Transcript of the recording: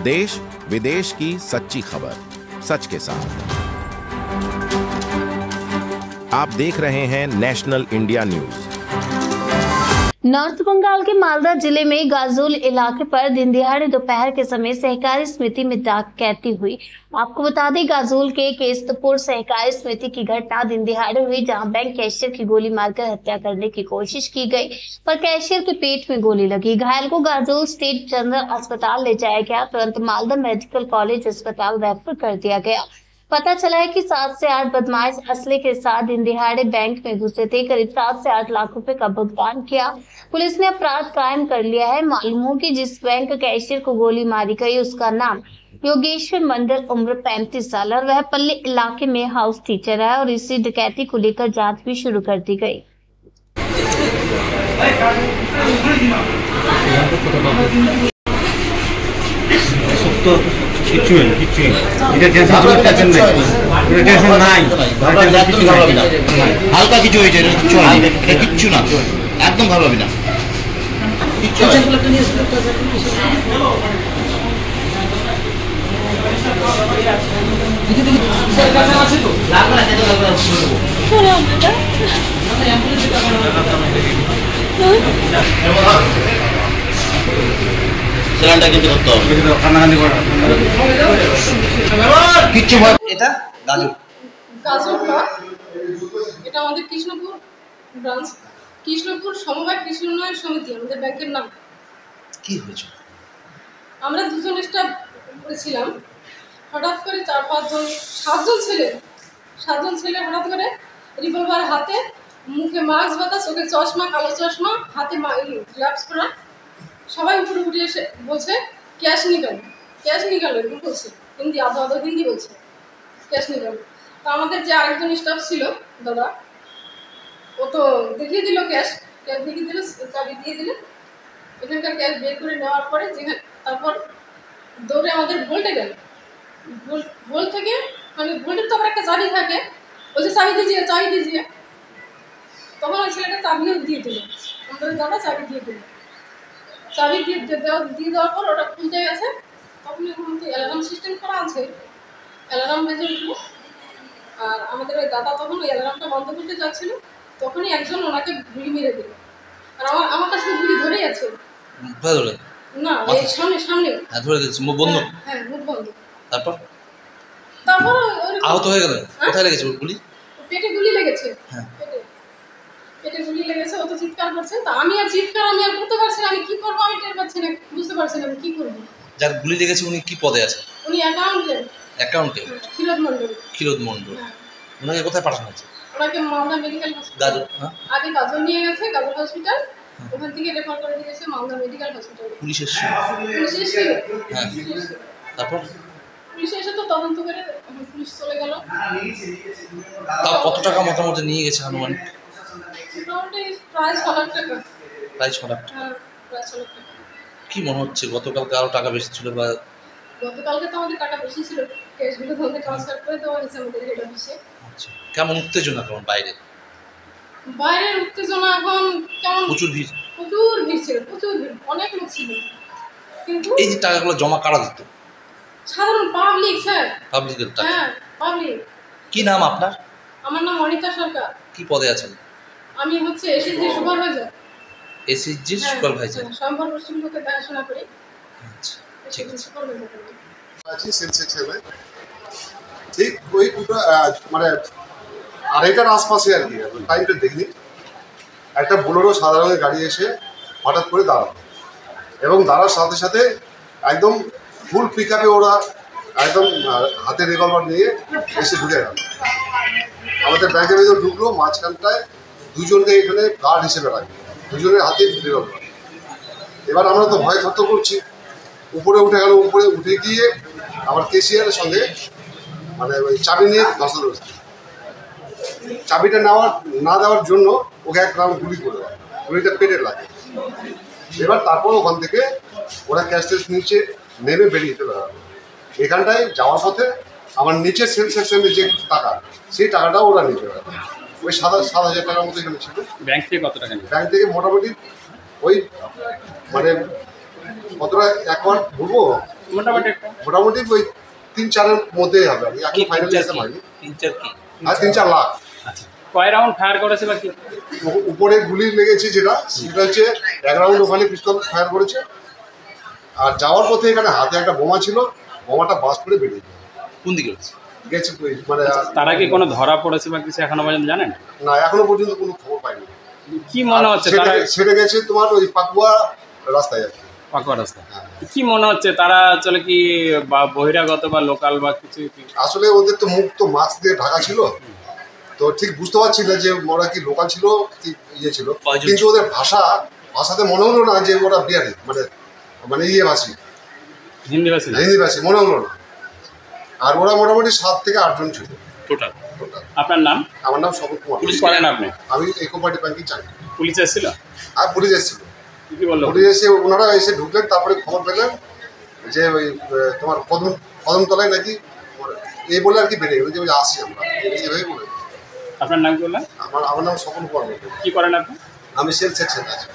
देश विदेश की सच्ची खबर सच के साथ। आप देख रहे हैं National India News. North Bengal के मालदा जिले में गाजुल इलाके पर दिन दिहाड़े दोपहर के समय सहकारी समिति में डकैती हुई। आपको बता दें, गाजुल के केस्तपुर सहकारी समिति की घटना दिन दिहाड़े हुई, जहां बैंक कैशियर की गोली मारकर हत्या करने की कोशिश की गई, पर कैशियर के पेट में गोली लगी। घायल को गाजुल स्टेट जनरल अस्पताल ले जाया गया, तुरंत मालदा मेडिकल कॉलेज अस्पताल रेफर कर दिया गया। पता चला है कि 7 से 8 बदमाश असले के साथ दिन दिहाड़े बैंक में घुसे थे। करीब 7 से 8 लाख रुपए का भुगतान किया। पुलिस ने अपराध कायम कर लिया है। मालूम हो कि जिस बैंक कैशियर को गोली मारी गई उसका नाम योगेश्वर मंडल, उम्र 35 साल, और वह पल्ली इलाके में हाउस टीचर है और इसी डकैती को लेकर जांच भी शुरू कर दी गई। হালকা কিছু হয়েছে কিচ্ছু না, একদম ভালো হবে না। সেলানটা কিন্তু করতে হবে, কিচ্ছু ভয়। এটা গাজল ব্লক, এটা আমাদের কৃষ্ণপুর ব্রাঞ্চ, কৃষ্ণপুর সমবায় কৃষি উন্নয়ন সমিতি আমাদের ব্যাংকের নাম। কি হয়েছে? আমরা দুজন স্টাফ করেছিলাম, হঠাৎ করে 7জন ছেলে হঠাৎ করে রিভলভার হাতে, মুখে মাস্ক বাঁধা, চোখে চশমা, কালো চশমা, হাতে গ্লাভস পরা, সবাই উপরে উঠে এসে বলছে ক্যাশ নিকালো এরকম বলছে, হিন্দি আধো হিন্দি বলছে, ক্যাশ নিকালো। তা আমাদের যে আরেকজন স্টাফ ছিল দাদা, ও তো দেখিয়ে দিল ক্যাশ দেখিয়ে দিল, চাবি দিয়ে দিলে এখানকার ক্যাশ বের করে নেওয়ার পরে তারপর দৌড়ে আমাদের ভোল্টে গেল। ভোল্ট থেকে মানে ভোল্টের তো আবার একটা চাবি থাকে, বলছে চাবি দিজিয়ে। তখন ওই ছেলেটা চাবিও দিয়ে দিল, আমাদের দাদা চাবি দিয়ে দিল। চাবি দিয়ে দেওয়ার পর ওটা খুলতে গেছে, তখন তো অ্যালার্ম সিস্টেম করা আছে, অ্যালার্ম বেজে উঠলো। আর আমাদের ওই দাদা তখন ওই অ্যালার্মটা বন্ধ করতে যাচ্ছিল, তখনই একজন ওনাকে গুলি মেরে দিল। আর আমার কাছে গুলি ধরেই আছে না, এই সামনে ধরে দিয়েছে, মুখ বন্ধ। হ্যাঁ, মুখ বন্ধ। তারপর আহত হয়ে গেল। কোথায় লেগেছে গুলি? পেটে গুলি লেগেছে। হ্যাঁ, পেটে গুলি লেগেছে। ও তো চিৎকার করছে, তা আমি আর করতে পারছি না। আমি কি করবো আমি টের পাচ্ছি না, বুঝতে পারছি না আমি কি করবো। যার গুলি লেগেছে উনি কি পদে আছে? উনি অ্যাকাউন্টে ক্ষীরোদ মণ্ডল। ওনাকে কোথায় পাঠানো হয়েছে? ওনাকে মালদা মেডিকেল হসপিটাল, আগে গাজল নিয়ে গেছে, গাজল হসপিটাল, ওখান থেকে রেফার করে দিয়েছে মালদা মেডিকেল হসপিটাল। পুলিশ এসে হ্যাঁ, তারপর পুলিশ এসে তো তদন্ত করে পুলিশ চলে গেল। তা কত টাকা মোটামুটি নিয়ে গেছে আনুমানিক? মোটামুটি প্রায় 6 লাখ টাকা। প্রায় 6 লাখ টাকা। হ্যাঁ, প্রায় 6 লাখ টাকা। কি মনে হচ্ছে গতকালকে আরো টাকা বেশি ছিল? বা গতকালকে তো আমাদের টাকা বেশি ছিল, ক্যাশগুলো আমাদের ট্রান্সফার করে দেওয়া হয়েছে আমাদের হেড অফিসে। আচ্ছা, কেমন উত্তেজনা কেমন বাইরের উত্তেজনা এখন কেমন? প্রচুর ভিড় ছিল, প্রচুর ভিড়, অনেক লোক ছিল। কিন্তু এই যে টাকাগুলো জমা কারা দিত? সাধারণ পাবলিক স্যার। পাবলিকের টাকা? হ্যাঁ, পাবলিক। কি নাম আপনার? আমার নাম অনিতা সরকার। কি পদে আছেন? আমি হচ্ছে এসএসজি সুপারভাইজার। SSG supervisor. সম্ভার পশ্চিমবঙ্গে দেখাশোনা করি। আচ্ছা, ঠিক আছে। সুপারভাইজার আছি সেলস হিসেবে। ঠিক ওই মানে 2:30টার আশপাশে আর কি, টাইমটা দেখিনি, একটা বোলেরো সাদা রঙের গাড়ি এসে হঠাৎ করে দাঁড়ালো, এবং দাঁড়ার সাথে সাথে একদম ফুল পিক আপে ওরা একদম হাতে রিভলভার নিয়ে এসে ঢুকে গেল। আমাদের ব্যাংকের ভিতরে ঢুকলো, মাঝখানটায় দুজনকে এখানে গার্ড হিসেবে রাখবে, দুজনের হাতে রিভলভার। এবার আমরা তো ভয় থরথর করছি, উপরে উঠে গেল। উপরে উঠে গিয়ে আমার কেশিয়ারের সঙ্গে মানে ওই চাবি নিয়ে ধসালো। চাবিটা না দেওয়ার জন্য ওকে এক রাউন্ড গুলি করে দেয়, গুলিটা পেটে লাগে। এবার তারপর ওখান থেকে ওরা ক্যাশ টেস নিচে নেমে বেরিয়ে চলে গেল। এখানটায় যাওয়ার পথে আমার নিচের সেল সেকশনের যে টাকা, সেই টাকাটাও ওরা নিয়ে চলে গেল। ওই 7,000 টাকার মতো এখানে ছিল। ব্যাংক থেকে কত টাকা? ব্যাংক থেকে মোটামুটি ওই মানে কতটা একবার বলবো, মোটামুটি একটা মোটামুটি ওই 3-4-এর মধ্যেই হবে। আমি এখন ফাইনালি যেতে পারিনি। 3-4 কি? আর 3-4 লাখ। আচ্ছা কয় রাউন্ড ফায়ার করেছে বা কি উপরে গুলি লেগেছে যেটা সেটা হচ্ছে 1 রাউন্ড ওখানে পিস্তল ফায়ার করেছে। আর যাওয়ার পথে এখানে হাতে একটা বোমা ছিল, বোমাটা বাস্ট করে বেরিয়ে কোন দিকে হচ্ছে? গেছে। মানে তারা কি কোনো ধরা পড়েছে বা কিছু এখনো পর্যন্ত জানেন? না, এখনো পর্যন্ত কোনো খবর পাইনি। কি মনে হচ্ছে তারা সেটা গেছে তোমার ওই পাকুয়া রাস্তায় আছে। পাকুয়া রাস্তা কি মনে হচ্ছে তারা চলে কি বা বহিরাগত বা লোকাল বা কিছু আসলে ওদের তো মুখ তো মাস্ক দিয়ে ঢাকা ছিল, তো ঠিক বুঝতে পারছি না যে ওরা কি লোকাল ছিল কি ইয়ে ছিল। কিন্তু ওদের ভাষাতে মনে হলো না যে ওরা বিহারি, মানে ইয়ে ভাষী, হিন্দি ভাষী হিন্দি ভাষী মনে হলো না। আর ওরা মোটামুটি 7 থেকে 8 জন ছিল টোটাল। আপনার নাম? আমার নাম স্বপন কুমার। পুলিশ করেন আপনি? আমি ইকো পার্টি ব্যাংকে চাকরি। পুলিশ এসেছিল? আর পুলিশ এসেছিল। কি বললো? পুলিশ এসে ওনারা এসে ঢুকলেন, তারপরে খবর পেলেন যে ওই তোমার কদমতলায় নাকি এই বলে আর কি বেরিয়ে গেল যে ওই আসছি আমরা, এইভাবে বলে। আপনার নাম কি বললেন? আমার নাম স্বপন কুমার। কি করেন আপনি? আমি সেলস সেকশনে আছি।